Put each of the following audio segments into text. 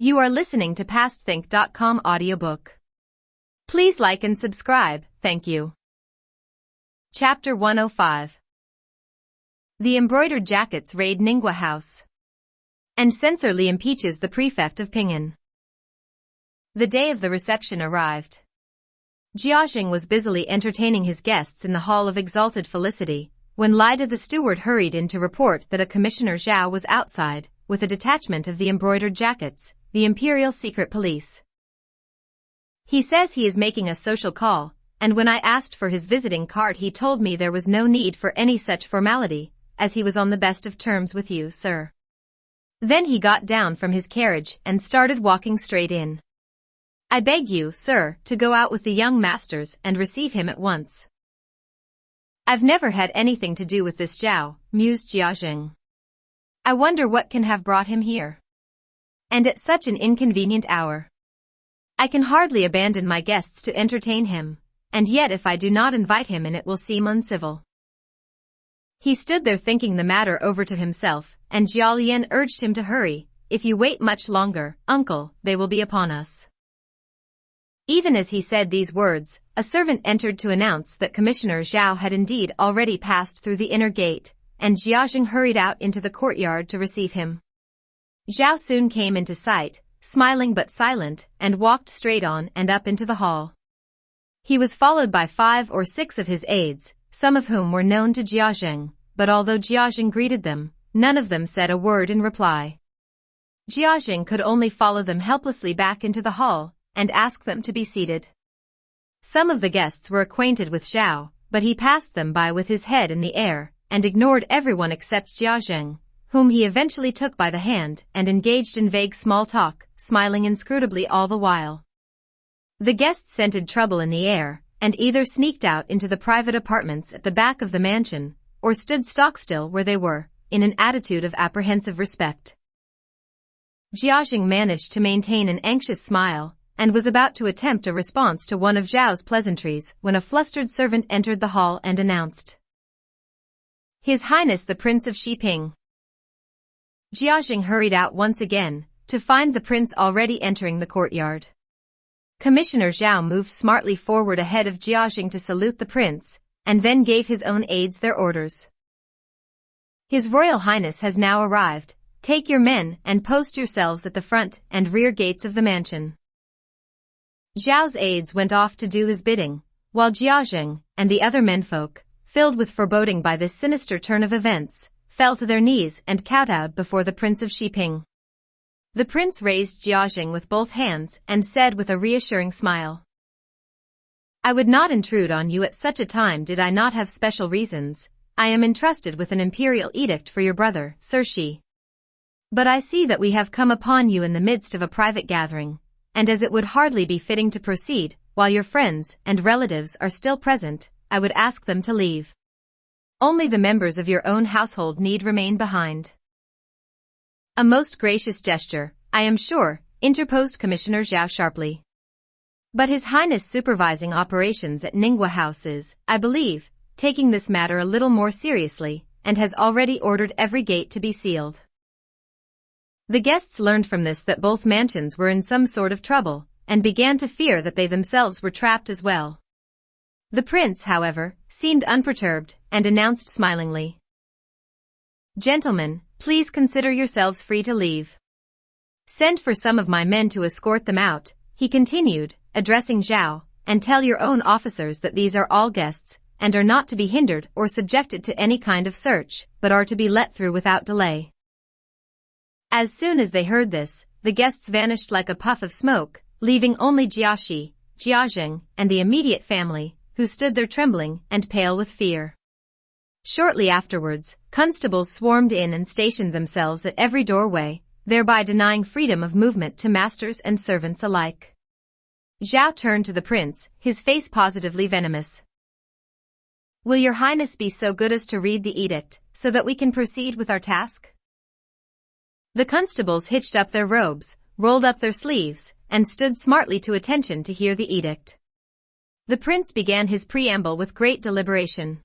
You are listening to PastThink.com audiobook. Please like and subscribe, thank you. Chapter 105. The embroidered jackets raid Ningwa House. And censor Li impeaches the prefect of Pingan. The day of the reception arrived. Jiaxing was busily entertaining his guests in the Hall of Exalted Felicity, when Lida the steward hurried in to report that a Commissioner Zhao was outside, with a detachment of the embroidered jackets, the Imperial Secret Police. He says he is making a social call, and when I asked for his visiting card he told me there was no need for any such formality, as he was on the best of terms with you, sir. Then he got down from his carriage and started walking straight in. I beg you, sir, to go out with the young masters and receive him at once. I've never had anything to do with this Zhao, mused Jiaxing. I wonder what can have brought him here. And at such an inconvenient hour. I can hardly abandon my guests to entertain him, and yet if I do not invite him in it will seem uncivil. He stood there thinking the matter over to himself, and Jialian urged him to hurry. If you wait much longer, uncle, they will be upon us. Even as he said these words, a servant entered to announce that Commissioner Zhao had indeed already passed through the inner gate, and Jiaxing hurried out into the courtyard to receive him. Zhao soon came into sight, smiling but silent, and walked straight on and up into the hall. He was followed by 5 or 6 of his aides, some of whom were known to Jiaxing, but although Jiaxing greeted them, none of them said a word in reply. Jiaxing could only follow them helplessly back into the hall, and ask them to be seated. Some of the guests were acquainted with Zhao, but he passed them by with his head in the air, and ignored everyone except Jiaxing, whom he eventually took by the hand and engaged in vague small talk, smiling inscrutably all the while. The guests scented trouble in the air, and either sneaked out into the private apartments at the back of the mansion, or stood stock-still where they were, in an attitude of apprehensive respect. Jiaxing managed to maintain an anxious smile, and was about to attempt a response to one of Zhao's pleasantries when a flustered servant entered the hall and announced, His Highness the Prince of Xiping. Jiaxing hurried out once again, to find the prince already entering the courtyard. Commissioner Zhao moved smartly forward ahead of Jiaxing to salute the prince, and then gave his own aides their orders. His Royal Highness has now arrived. Take your men and post yourselves at the front and rear gates of the mansion. Zhao's aides went off to do his bidding, while Jiaxing and the other menfolk, filled with foreboding by this sinister turn of events, fell to their knees and kowtowed before the Prince of Xiping. The prince raised Jiaxing with both hands and said with a reassuring smile, I would not intrude on you at such a time did I not have special reasons. I am entrusted with an imperial edict for your brother, Sir Shi. But I see that we have come upon you in the midst of a private gathering, and as it would hardly be fitting to proceed, while your friends and relatives are still present, I would ask them to leave. Only the members of your own household need remain behind. A most gracious gesture, I am sure, interposed Commissioner Zhao sharply. But His Highness supervising operations at Ningwa House is, I believe, taking this matter a little more seriously, and has already ordered every gate to be sealed. The guests learned from this that both mansions were in some sort of trouble, and began to fear that they themselves were trapped as well. The prince, however, seemed unperturbed, and announced smilingly, Gentlemen, please consider yourselves free to leave. Send for some of my men to escort them out, he continued, addressing Zhao, and tell your own officers that these are all guests, and are not to be hindered or subjected to any kind of search, but are to be let through without delay. As soon as they heard this, the guests vanished like a puff of smoke, leaving only Jiaxi, Jiaxing, and the immediate family, who stood there trembling and pale with fear. Shortly afterwards, constables swarmed in and stationed themselves at every doorway, thereby denying freedom of movement to masters and servants alike. Zhao turned to the prince, his face positively venomous. Will your highness be so good as to read the edict, so that we can proceed with our task? The constables hitched up their robes, rolled up their sleeves, and stood smartly to attention to hear the edict. The prince began his preamble with great deliberation.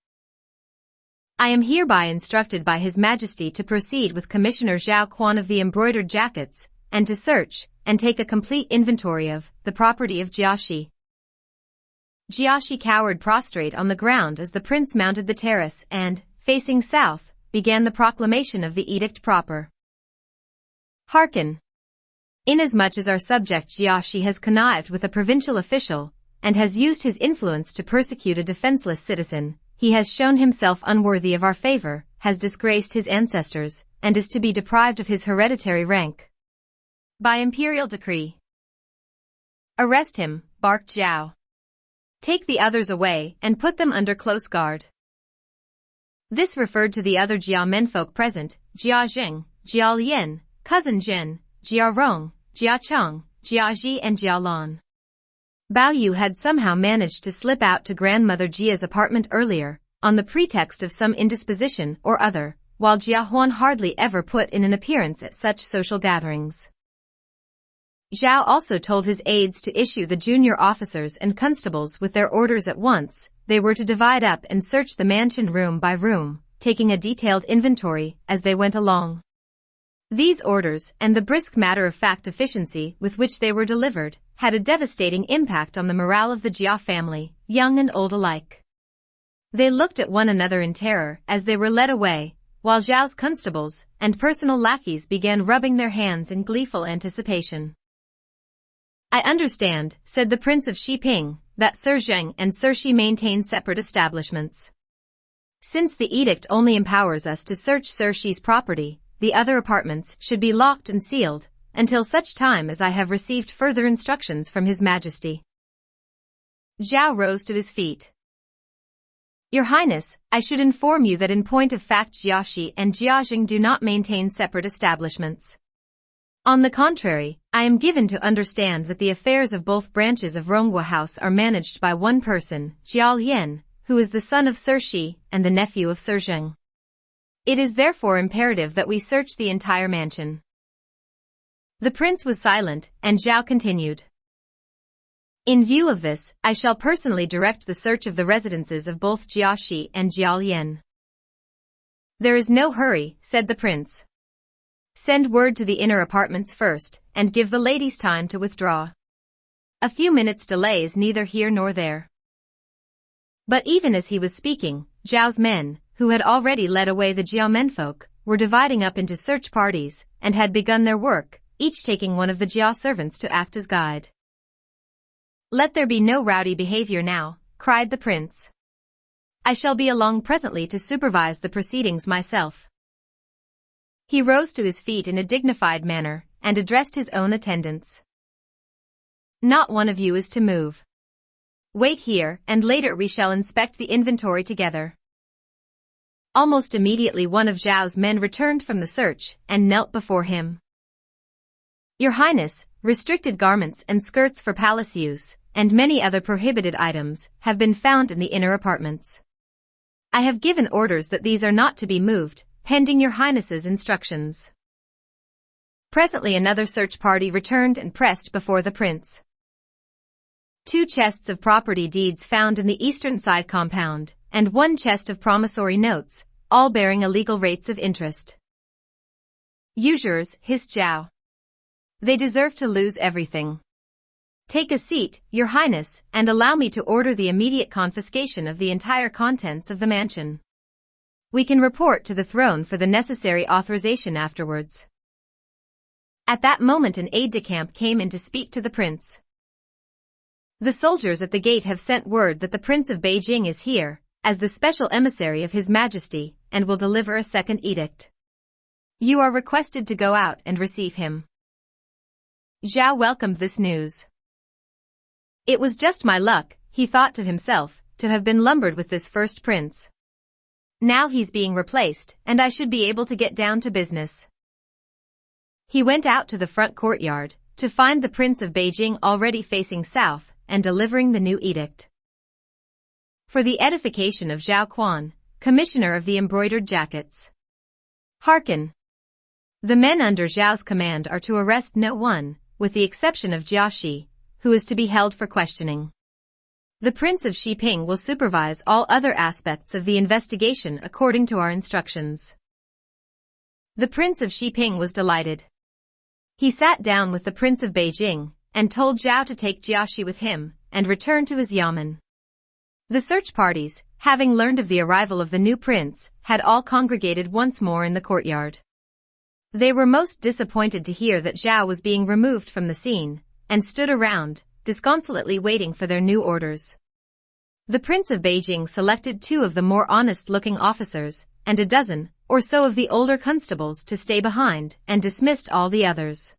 I am hereby instructed by His Majesty to proceed with Commissioner Zhao Quan of the embroidered jackets, and to search and take a complete inventory of the property of Jiaxi. Jiaxi cowered prostrate on the ground as the prince mounted the terrace and, facing south, began the proclamation of the edict proper. Hearken! Inasmuch as our subject Jiaxi has connived with a provincial official, and has used his influence to persecute a defenseless citizen, he has shown himself unworthy of our favor, has disgraced his ancestors, and is to be deprived of his hereditary rank. By imperial decree. Arrest him, barked Zhao. Take the others away and put them under close guard. This referred to the other Jia menfolk present, Jia Jing, Jia Lian, Cousin Jin, Jia Rong, Jia Cheng, Jia Ji and Jia Lan. Bao Yu had somehow managed to slip out to grandmother Jia's apartment earlier, on the pretext of some indisposition or other, while Jia Huan hardly ever put in an appearance at such social gatherings. Zhao also told his aides to issue the junior officers and constables with their orders at once. They were to divide up and search the mansion room by room, taking a detailed inventory as they went along. These orders, and the brisk matter-of-fact efficiency with which they were delivered, had a devastating impact on the morale of the Jia family, young and old alike. They looked at one another in terror as they were led away, while Zhao's constables and personal lackeys began rubbing their hands in gleeful anticipation. I understand, said the Prince of Xiping, that Sir Zheng and Sir Shi maintain separate establishments. Since the edict only empowers us to search Sir Shi's property, the other apartments should be locked and sealed, until such time as I have received further instructions from His Majesty. Zhao rose to his feet. Your Highness, I should inform you that in point of fact Jiaxi and Jiajing do not maintain separate establishments. On the contrary, I am given to understand that the affairs of both branches of Ronghua House are managed by one person, Jia Lian, who is the son of Sir Shi and the nephew of Sir Zheng. It is therefore imperative that we search the entire mansion. The prince was silent, and Zhao continued. In view of this, I shall personally direct the search of the residences of both Jiaxi and Jia Lian. There is no hurry, said the prince. Send word to the inner apartments first, and give the ladies time to withdraw. A few minutes' delay is neither here nor there. But even as he was speaking, Zhao's men, who had already led away the Jia menfolk, were dividing up into search parties, and had begun their work, each taking one of the Jia servants to act as guide. Let there be no rowdy behavior now, cried the prince. I shall be along presently to supervise the proceedings myself. He rose to his feet in a dignified manner, and addressed his own attendants. Not one of you is to move. Wait here, and later we shall inspect the inventory together. Almost immediately one of Zhao's men returned from the search, and knelt before him. Your Highness, restricted garments and skirts for palace use, and many other prohibited items, have been found in the inner apartments. I have given orders that these are not to be moved, pending your Highness's instructions. Presently another search party returned and pressed before the prince. 2 chests of property deeds found in the eastern side compound, and 1 chest of promissory notes, all bearing illegal rates of interest. Usurers, hissed Zhao. They deserve to lose everything. Take a seat, your Highness, and allow me to order the immediate confiscation of the entire contents of the mansion. We can report to the throne for the necessary authorization afterwards. At that moment an aide-de-camp came in to speak to the prince. The soldiers at the gate have sent word that the Prince of Beijing is here, as the special emissary of His Majesty, and will deliver a second edict. You are requested to go out and receive him. Zhao welcomed this news. It was just my luck, he thought to himself, to have been lumbered with this first prince. Now he's being replaced, and I should be able to get down to business. He went out to the front courtyard, to find the Prince of Beijing already facing south, and delivering the new edict. For the edification of Zhao Quan, Commissioner of the Embroidered Jackets. Hearken! The men under Zhao's command are to arrest no one, with the exception of Jiaxi, who is to be held for questioning. The Prince of Xiping will supervise all other aspects of the investigation according to our instructions. The Prince of Xiping was delighted. He sat down with the Prince of Beijing and told Zhao to take Jiaxi with him and return to his yamen. The search parties, having learned of the arrival of the new prince, had all congregated once more in the courtyard. They were most disappointed to hear that Zhao was being removed from the scene, and stood around, disconsolately waiting for their new orders. The Prince of Beijing selected 2 of the more honest-looking officers, and a dozen or so of the older constables to stay behind, and dismissed all the others.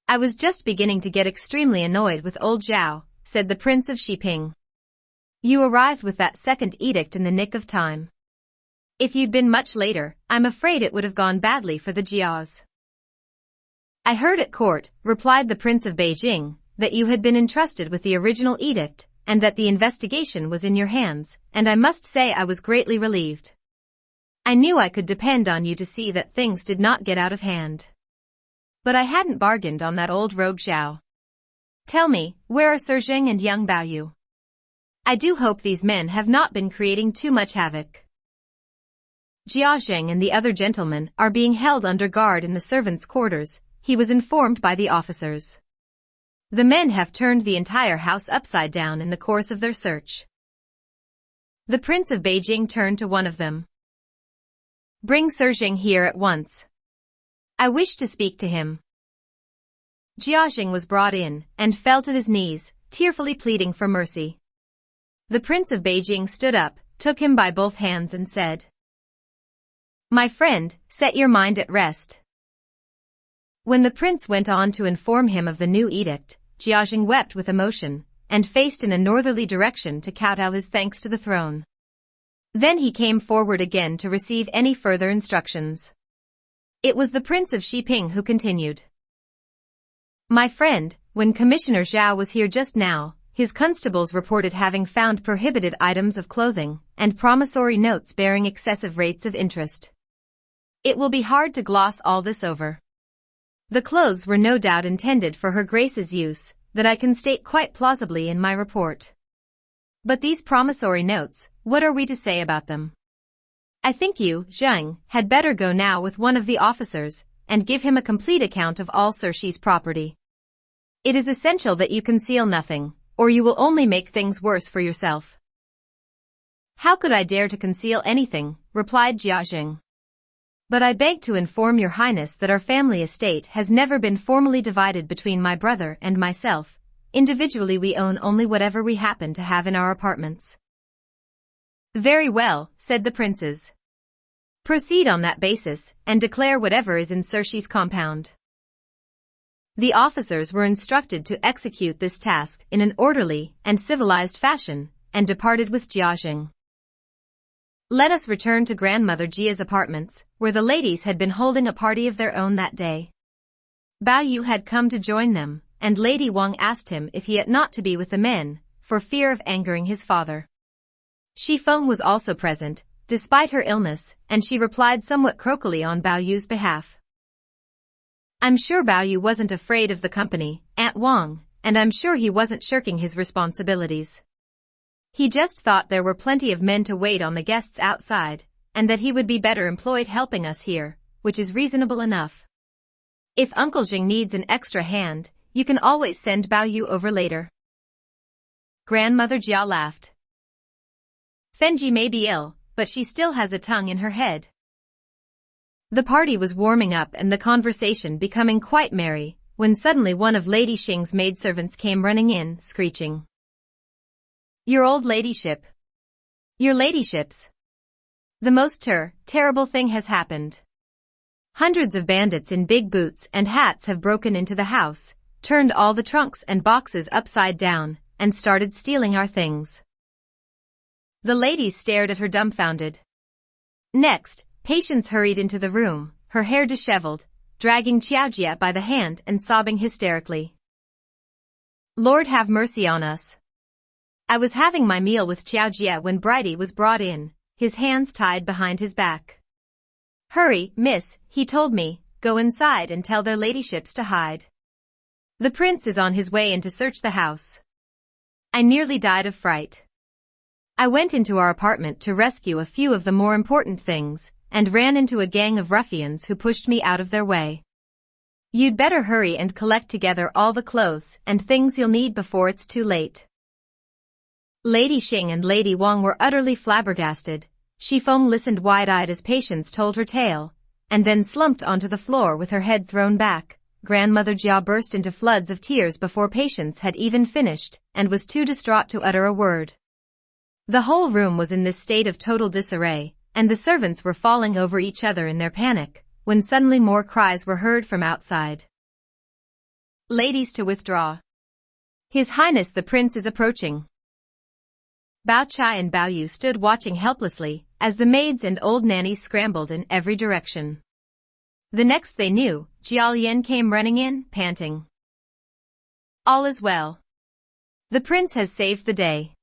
I was just beginning to get extremely annoyed with old Zhao, said the Prince of Xiping. You arrived with that second edict in the nick of time. If you'd been much later, I'm afraid it would have gone badly for the Jiaos. I heard at court, replied the Prince of Beijing, that you had been entrusted with the original edict, and that the investigation was in your hands, and I must say I was greatly relieved. I knew I could depend on you to see that things did not get out of hand. But I hadn't bargained on that old rogue Zhao. Tell me, where are Xueqin and young Baoyu? I do hope these men have not been creating too much havoc. Jiaxing and the other gentlemen are being held under guard in the servants' quarters, he was informed by the officers. The men have turned the entire house upside down in the course of their search. The Prince of Beijing turned to one of them. Bring Xueqin here at once. I wish to speak to him. Jiaxing was brought in, and fell to his knees, tearfully pleading for mercy. The Prince of Beijing stood up, took him by both hands and said, My friend, set your mind at rest. When the prince went on to inform him of the new edict, Jiaxing wept with emotion, and faced in a northerly direction to kowtow his thanks to the throne. Then he came forward again to receive any further instructions. It was the Prince of Xiping who continued. My friend, when Commissioner Zhao was here just now, his constables reported having found prohibited items of clothing, and promissory notes bearing excessive rates of interest. It will be hard to gloss all this over. The clothes were no doubt intended for Her Grace's use, that I can state quite plausibly in my report. But these promissory notes, what are we to say about them? I think you, Zheng, had better go now with one of the officers, and give him a complete account of all Xueqin's property. It is essential that you conceal nothing, or you will only make things worse for yourself. How could I dare to conceal anything, replied Jiaxing. But I beg to inform your highness that our family estate has never been formally divided between my brother and myself. Individually we own only whatever we happen to have in our apartments. Very well, said the princes. Proceed on that basis, and declare whatever is in Xueqin's compound. The officers were instructed to execute this task in an orderly and civilized fashion, and departed with Jiaxing. Let us return to Grandmother Jia's apartments, where the ladies had been holding a party of their own that day. Baoyu had come to join them, and Lady Wang asked him if he ought not to be with the men, for fear of angering his father. Xifeng was also present, despite her illness, and she replied somewhat crocally on Baoyu's behalf. I'm sure Baoyu wasn't afraid of the company, Aunt Wang, and I'm sure he wasn't shirking his responsibilities. He just thought there were plenty of men to wait on the guests outside, and that he would be better employed helping us here, which is reasonable enough. If Uncle Jing needs an extra hand, you can always send Baoyu over later. Grandmother Jia laughed. Fenji may be ill, but she still has a tongue in her head. The party was warming up and the conversation becoming quite merry, when suddenly one of Lady Xing's maidservants came running in, screeching. Your old ladyship. Your ladyships. The most terrible thing has happened. Hundreds of bandits in big boots and hats have broken into the house, turned all the trunks and boxes upside down, and started stealing our things. The ladies stared at her dumbfounded. Next, Patience hurried into the room, her hair disheveled, dragging Qiaojia by the hand and sobbing hysterically. Lord have mercy on us. I was having my meal with Qiaojia when Brighty was brought in, his hands tied behind his back. Hurry, miss, he told me, go inside and tell their ladyships to hide. The prince is on his way in to search the house. I nearly died of fright. I went into our apartment to rescue a few of the more important things, and ran into a gang of ruffians who pushed me out of their way. You'd better hurry and collect together all the clothes and things you'll need before it's too late. Lady Xing and Lady Wang were utterly flabbergasted. Xifeng listened wide-eyed as Patience told her tale, and then slumped onto the floor with her head thrown back. Grandmother Jia burst into floods of tears before Patience had even finished, and was too distraught to utter a word. The whole room was in this state of total disarray, and the servants were falling over each other in their panic, when suddenly more cries were heard from outside. Ladies to withdraw. His Highness the Prince is approaching. Bao Chai and Bao Yu stood watching helplessly, as the maids and old nannies scrambled in every direction. The next they knew, Jiao Yan came running in, panting. All is well. The prince has saved the day.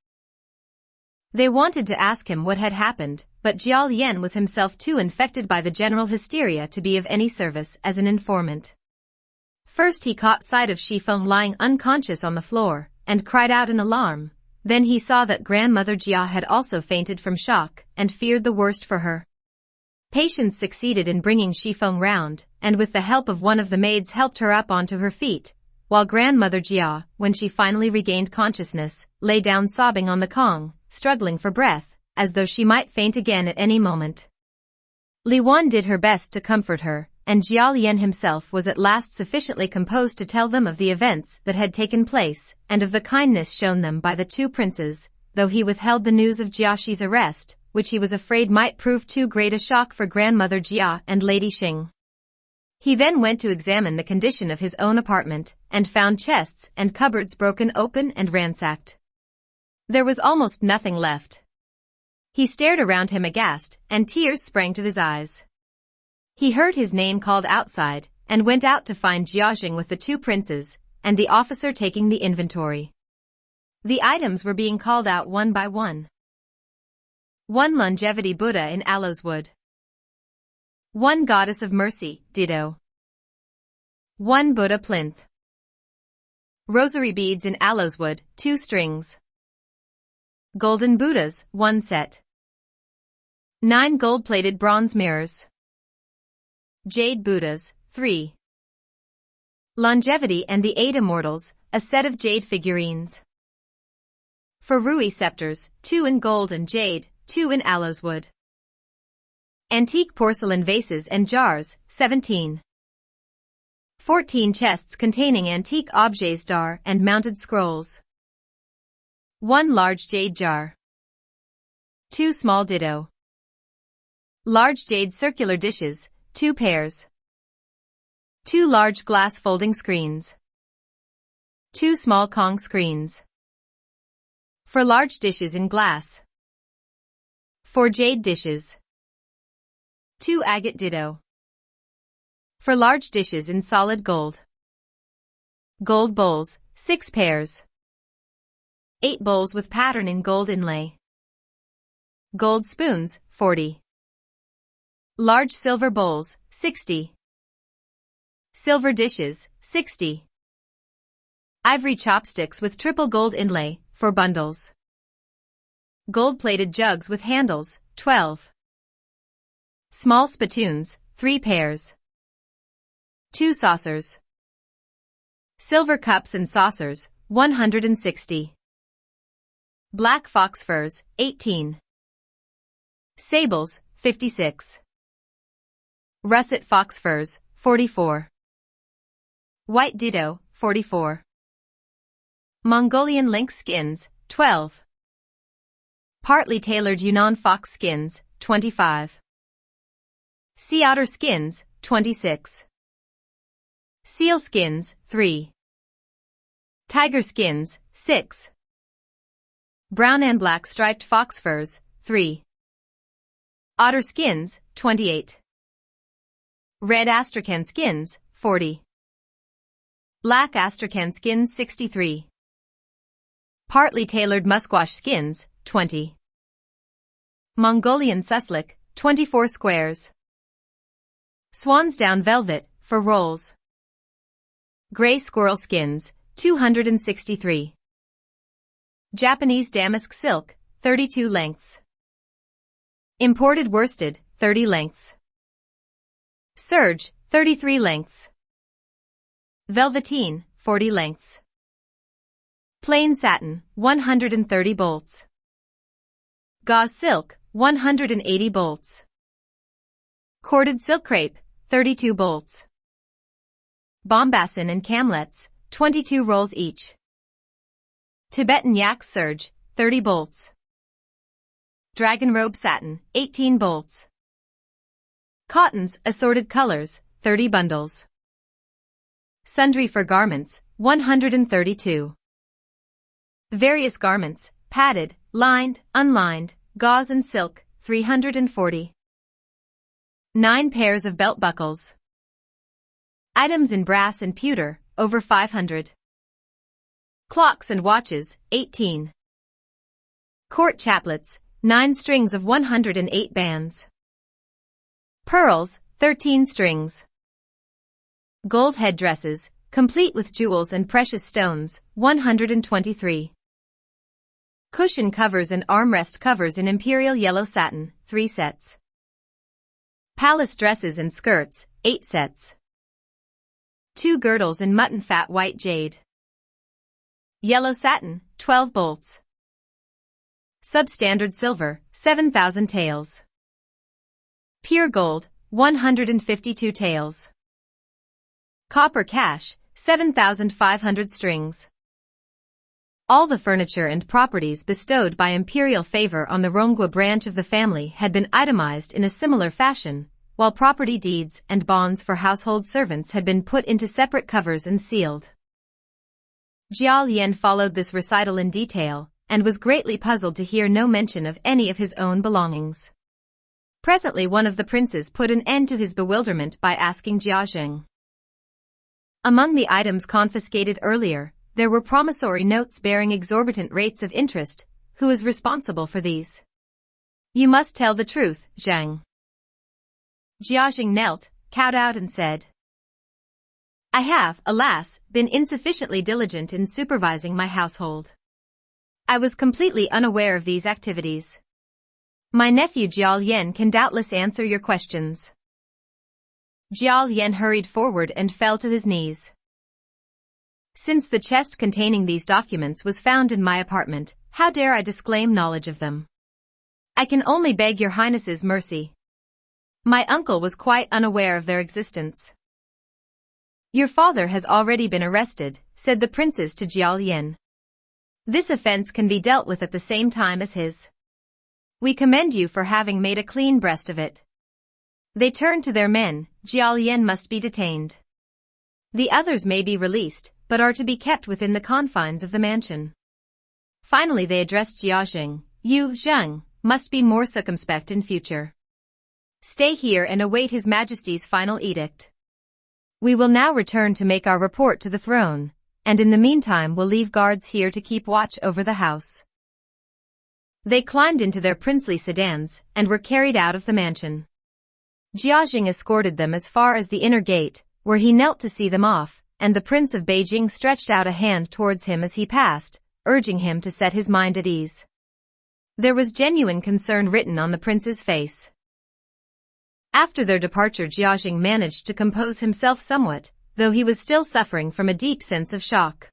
They wanted to ask him what had happened, but Jiao Yan was himself too infected by the general hysteria to be of any service as an informant. First he caught sight of Xifeng lying unconscious on the floor, and cried out in alarm. Then he saw that Grandmother Jia had also fainted from shock, and feared the worst for her. Patience succeeded in bringing Xifeng round, and with the help of one of the maids helped her up onto her feet, while Grandmother Jia, when she finally regained consciousness, lay down sobbing on the Kong, struggling for breath, as though she might faint again at any moment. Li Wan did her best to comfort her, and Jiao Lian himself was at last sufficiently composed to tell them of the events that had taken place, and of the kindness shown them by the two princes, though he withheld the news of Jiaxi's arrest, which he was afraid might prove too great a shock for Grandmother Jia and Lady Xing. He then went to examine the condition of his own apartment, and found chests and cupboards broken open and ransacked. There was almost nothing left. He stared around him aghast, and tears sprang to his eyes. He heard his name called outside, and went out to find Jiaxing with the two princes, and the officer taking the inventory. The items were being called out one by one. 1 Longevity Buddha in aloes wood. 1 Goddess of Mercy, ditto. 1 Buddha plinth. Rosary beads in aloes wood, 2 strings. Golden Buddhas, 1 set. 9 gold-plated bronze mirrors. Jade Buddhas, 3. Longevity and the 8 Immortals, a set of jade figurines. For Rui scepters, 2 in gold and jade, 2 in aloes wood. Antique porcelain vases and jars, 17. 14 chests containing antique objets d'art and mounted scrolls. 1 large jade jar. 2 small ditto. Large jade circular dishes, 2 pairs. 2 large glass folding screens. 2 small Kong screens. For large dishes in glass. 4 jade dishes. 2 agate ditto. For large dishes in solid gold. Gold bowls, 6 pairs. 8 bowls with pattern in gold inlay. Gold spoons, 40. Large silver bowls, 60. Silver dishes, 60. Ivory chopsticks with triple gold inlay, 4 bundles. Gold-plated jugs with handles, 12. Small spittoons, 3 pairs. 2 saucers. Silver cups and saucers, 160. Black fox furs, 18. Sables, 56. Russet fox furs, 44. White ditto, 44. Mongolian lynx skins, 12. Partly tailored Yunnan fox skins, 25. Sea otter skins, 26. Seal skins, 3. Tiger skins, 6. Brown and black striped fox furs, 3. Otter skins, 28. Red astrakhan skins, 40. Black astrakhan skins, 63. Partly tailored musquash skins, 20. Mongolian suslik, 24 squares. Swansdown velvet, for rolls. Gray squirrel skins, 263. Japanese damask silk, 32 lengths. Imported worsted, 30 lengths. Serge, 33 lengths. Velveteen, 40 lengths. Plain satin, 130 bolts. Gauze silk, 180 bolts. Corded silk crepe, 32 bolts. Bombassin and camlets, 22 rolls each. Tibetan yak serge, 30 bolts. Dragon robe satin, 18 bolts. Cottons, assorted colors, 30 bundles. Sundry for garments, 132. Various garments, padded, lined, unlined, gauze and silk, 340. 9 pairs of belt buckles. Items in brass and pewter, over 500. Clocks and watches, 18. Court chaplets, 9 strings of 108 bands. Pearls, 13 strings. Gold headdresses, complete with jewels and precious stones, 123. Cushion covers and armrest covers in imperial yellow satin, 3 sets. Palace dresses and skirts, 8 sets. 2 girdles in mutton fat white jade. Yellow satin, 12 bolts. Substandard silver, 7,000 taels. Pure gold, 152 taels. Copper cash, 7,500 strings. All the furniture and properties bestowed by imperial favor on the Rongua branch of the family had been itemized in a similar fashion, while property deeds and bonds for household servants had been put into separate covers and sealed. Jiao Yan followed this recital in detail, and was greatly puzzled to hear no mention of any of his own belongings. Presently one of the princes put an end to his bewilderment by asking Jiao. Among the items confiscated earlier, there were promissory notes bearing exorbitant rates of interest. Who is responsible for these? You must tell the truth, Zhang. Jiao knelt, kowtowed and said, I have, alas, been insufficiently diligent in supervising my household. I was completely unaware of these activities. My nephew Jiao Yan can doubtless answer your questions. Jiao Yan hurried forward and fell to his knees. Since the chest containing these documents was found in my apartment, how dare I disclaim knowledge of them? I can only beg your highness's mercy. My uncle was quite unaware of their existence. Your father has already been arrested, said the princes to Jiao Yan. This offense can be dealt with at the same time as his. We commend you for having made a clean breast of it. They turned to their men. Jiao Yan must be detained. The others may be released, but are to be kept within the confines of the mansion. Finally they addressed Jiao. You, Zheng, must be more circumspect in future. Stay here and await His Majesty's final edict. We will now return to make our report to the throne, and in the meantime we'll leave guards here to keep watch over the house. They climbed into their princely sedans and were carried out of the mansion. Jiao escorted them as far as the inner gate, where he knelt to see them off, and the Prince of Beijing stretched out a hand towards him as he passed, urging him to set his mind at ease. There was genuine concern written on the prince's face. After their departure Jiao managed to compose himself somewhat, though he was still suffering from a deep sense of shock.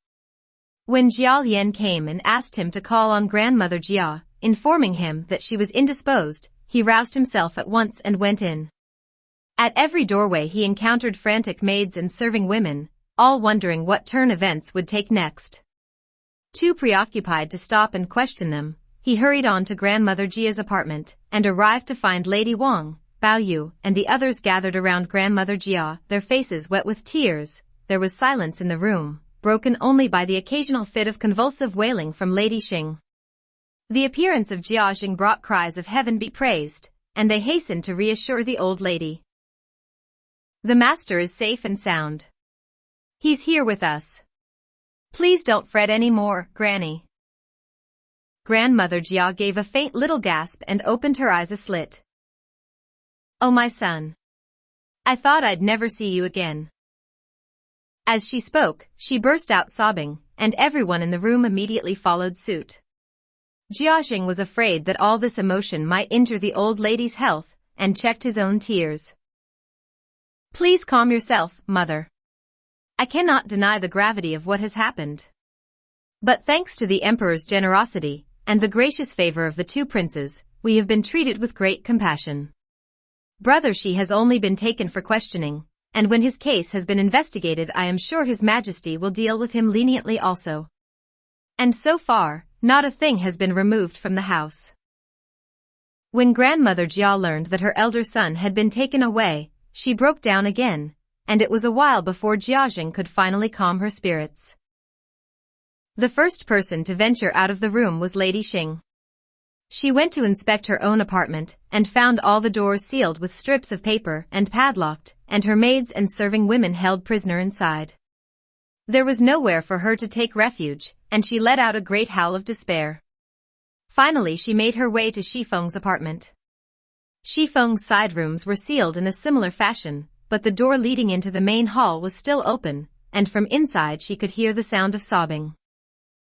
When Jiao Yan came and asked him to call on grandmother Jia, informing him that she was indisposed, he roused himself at once and went in. At every doorway he encountered frantic maids and serving women, all wondering what turn events would take next. Too preoccupied to stop and question them, he hurried on to grandmother Jia's apartment, and arrived to find Lady Wang, Bao Yu, and the others gathered around grandmother Jia, their faces wet with tears. There was silence in the room, broken only by the occasional fit of convulsive wailing from Lady Xing. The appearance of Jiao brought cries of heaven be praised, and they hastened to reassure the old lady. The master is safe and sound. He's here with us. Please don't fret any more, Granny. Grandmother Jia gave a faint little gasp and opened her eyes aslit. Oh my son. I thought I'd never see you again. As she spoke, she burst out sobbing, and everyone in the room immediately followed suit. Jiao was afraid that all this emotion might injure the old lady's health, and checked his own tears. Please calm yourself, mother. I cannot deny the gravity of what has happened. But thanks to the emperor's generosity and the gracious favor of the two princes, we have been treated with great compassion. Brother Shi has only been taken for questioning, and when his case has been investigated I am sure His Majesty will deal with him leniently also. And so far, not a thing has been removed from the house. When grandmother Jia learned that her elder son had been taken away, she broke down again, and it was a while before Jiajing could finally calm her spirits. The first person to venture out of the room was Lady Xing. She went to inspect her own apartment and found all the doors sealed with strips of paper and padlocked, and her maids and serving women held prisoner inside. There was nowhere for her to take refuge, and she let out a great howl of despair. Finally she made her way to Shifeng's apartment. Shifeng's side rooms were sealed in a similar fashion, but the door leading into the main hall was still open, and from inside she could hear the sound of sobbing.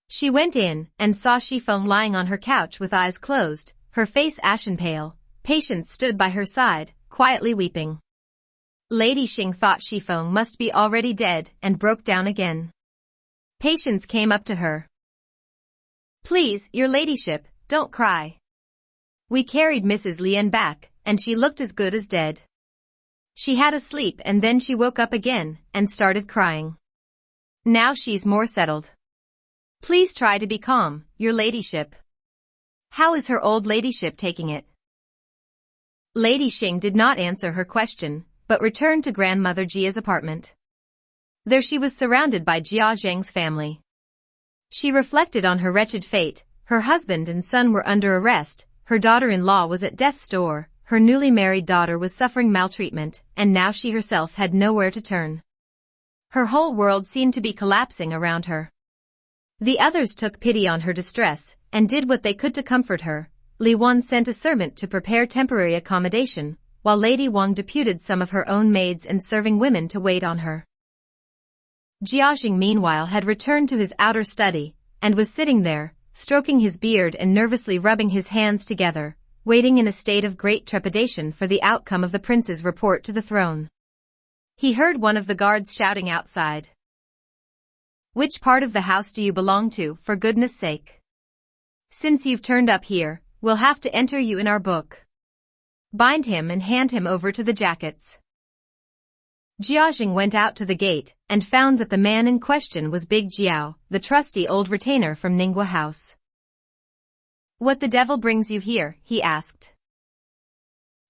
She went in and saw Shifeng lying on her couch with eyes closed, her face ashen pale. Patience stood by her side, quietly weeping. Lady Xing thought Shifeng must be already dead and broke down again. Patience came up to her. Please, your ladyship, don't cry. We carried Mrs. Lian back, and she looked as good as dead. She had a sleep and then she woke up again and started crying. Now she's more settled. Please try to be calm, your ladyship. How is her old ladyship taking it? Lady Xing did not answer her question, but returned to grandmother Jia's apartment. There she was surrounded by Jia Zheng's family. She reflected on her wretched fate. Her husband and son were under arrest, her daughter-in-law was at death's door, her newly married daughter was suffering maltreatment, and now she herself had nowhere to turn. Her whole world seemed to be collapsing around her. The others took pity on her distress, and did what they could to comfort her. Li Wan sent a servant to prepare temporary accommodation, while Lady Wang deputed some of her own maids and serving women to wait on her. Jiajing meanwhile had returned to his outer study, and was sitting there, stroking his beard and nervously rubbing his hands together, waiting in a state of great trepidation for the outcome of the prince's report to the throne. He heard one of the guards shouting outside. Which part of the house do you belong to, for goodness sake? Since you've turned up here, we'll have to enter you in our book. Bind him and hand him over to the jackets. Jiajing went out to the gate and found that the man in question was Big Jiao, the trusty old retainer from Ningguo House. What the devil brings you here? He asked.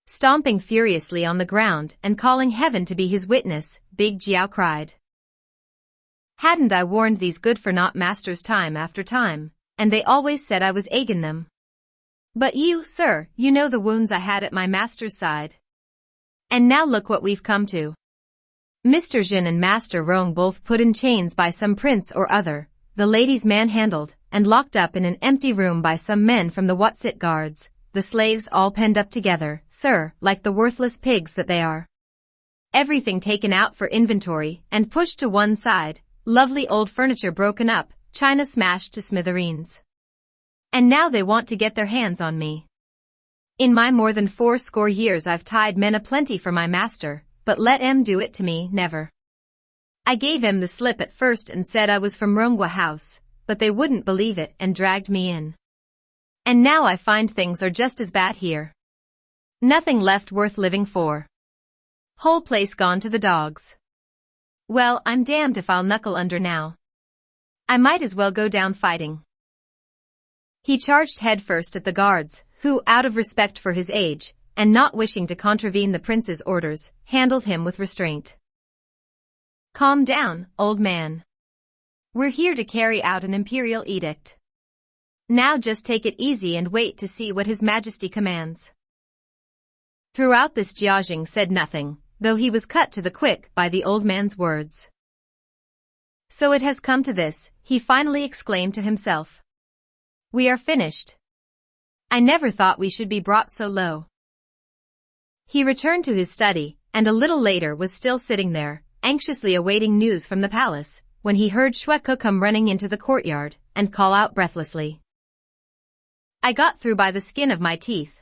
Stomping furiously on the ground and calling heaven to be his witness, Big Jiao cried. Hadn't I warned these good-for-naught masters time after time, and they always said I was egging them. But you, sir, you know the wounds I had at my master's side. And now look what we've come to. Mr. Jin and Master Rong both put in chains by some prince or other, the ladies manhandled and locked up in an empty room by some men from the Watsit guards, the slaves all penned up together, sir, like the worthless pigs that they are. Everything taken out for inventory and pushed to one side, lovely old furniture broken up, china smashed to smithereens. And now they want to get their hands on me. In my more than 80 years I've tied men aplenty for my master, but let 'em do it to me, never. I gave 'em the slip at first and said I was from Ronghua House, but they wouldn't believe it and dragged me in. And now I find things are just as bad here. Nothing left worth living for. Whole place gone to the dogs. Well, I'm damned if I'll knuckle under now. I might as well go down fighting. He charged headfirst at the guards, who, out of respect for his age, and not wishing to contravene the prince's orders, handled him with restraint. Calm down, old man. We're here to carry out an imperial edict. Now just take it easy and wait to see what His Majesty commands. Throughout this Jiajing said nothing, though he was cut to the quick by the old man's words. So it has come to this, he finally exclaimed to himself. We are finished. I never thought we should be brought so low. He returned to his study, and a little later was still sitting there, anxiously awaiting news from the palace, when he heard Xueqin come running into the courtyard, and call out breathlessly. I got through by the skin of my teeth.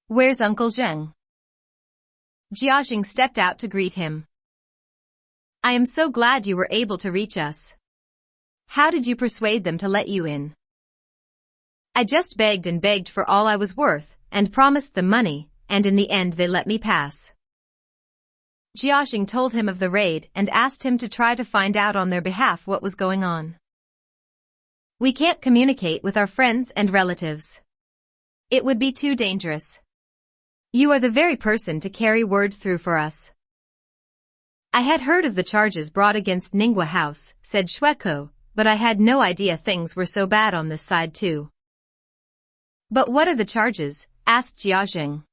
Where's Uncle Zheng? Jiajing stepped out to greet him. I am so glad you were able to reach us. How did you persuade them to let you in? I just begged and begged for all I was worth, and promised them money, and in the end they let me pass. Cao Xueqin told him of the raid and asked him to try to find out on their behalf what was going on. We can't communicate with our friends and relatives. It would be too dangerous. You are the very person to carry word through for us. I had heard of the charges brought against Ningwa House, said Xueqin, but I had no idea things were so bad on this side too. But what are the charges? Asked Cao Xueqin.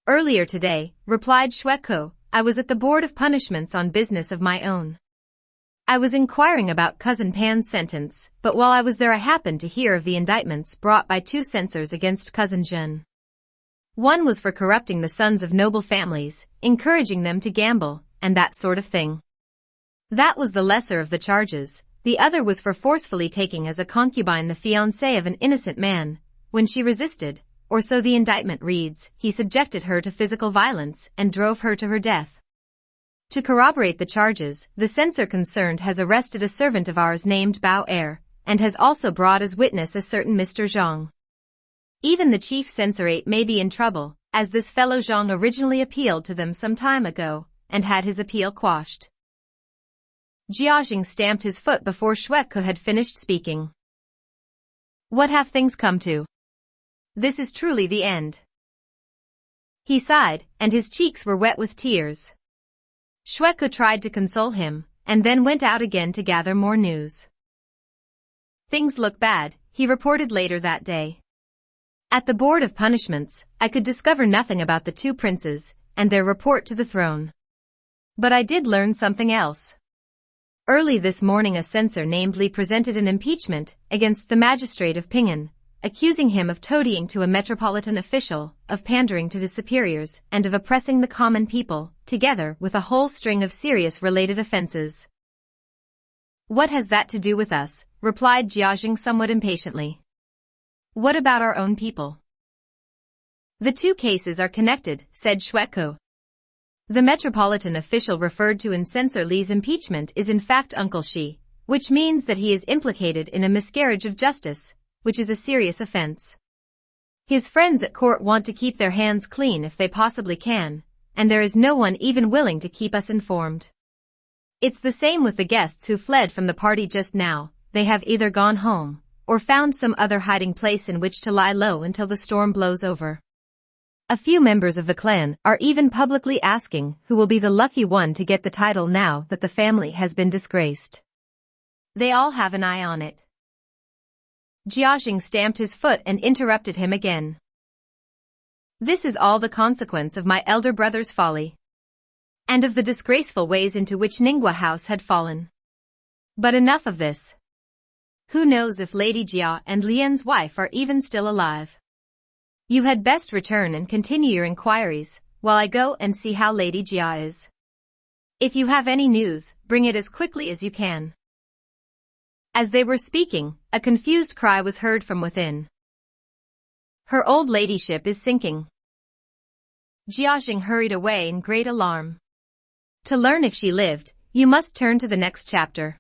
Earlier today, replied Xueqin, I was at the Board of Punishments on business of my own. I was inquiring about Cousin Pan's sentence, but while I was there I happened to hear of the indictments brought by 2 censors against Cousin Jun. One was for corrupting the sons of noble families, encouraging them to gamble, and that sort of thing. That was the lesser of the charges. The other was for forcefully taking as a concubine the fiancée of an innocent man. When she resisted, or so the indictment reads, he subjected her to physical violence and drove her to her death. To corroborate the charges, the censor concerned has arrested a servant of ours named Bao Er, and has also brought as witness a certain Mr. Zhang. Even the chief censorate may be in trouble, as this fellow Zhang originally appealed to them some time ago, and had his appeal quashed. Cao Xueqin stamped his foot before Xueqin had finished speaking. What have things come to? This is truly the end. He sighed, and his cheeks were wet with tears. Xueqin tried to console him, and then went out again to gather more news. Things look bad, he reported later that day. At the Board of Punishments, I could discover nothing about the 2 princes, and their report to the throne. But I did learn something else. Early this morning a censor named Li presented an impeachment against the magistrate of Pingan, accusing him of toadying to a metropolitan official, of pandering to his superiors, and of oppressing the common people, together with a whole string of serious related offenses. What has that to do with us? Replied Cao Xueqin somewhat impatiently. What about our own people? The 2 cases are connected, said Xueqin. The metropolitan official referred to in Censor Li's impeachment is in fact Uncle Shi, which means that he is implicated in a miscarriage of justice, which is a serious offense. His friends at court want to keep their hands clean if they possibly can, and there is no one even willing to keep us informed. It's the same with the guests who fled from the party just now. They have either gone home, or found some other hiding place in which to lie low until the storm blows over. A few members of the clan are even publicly asking who will be the lucky one to get the title now that the family has been disgraced. They all have an eye on it. Cao Xueqin stamped his foot and interrupted him again. This is all the consequence of my elder brother's folly, and of the disgraceful ways into which Ningwa House had fallen. But enough of this. Who knows if Lady Jia and Lian's wife are even still alive? You had best return and continue your inquiries, while I go and see how Lady Jia is. If you have any news, bring it as quickly as you can. As they were speaking, a confused cry was heard from within. Her old ladyship is sinking. Cao Xueqin hurried away in great alarm. To learn if she lived, you must turn to the next chapter.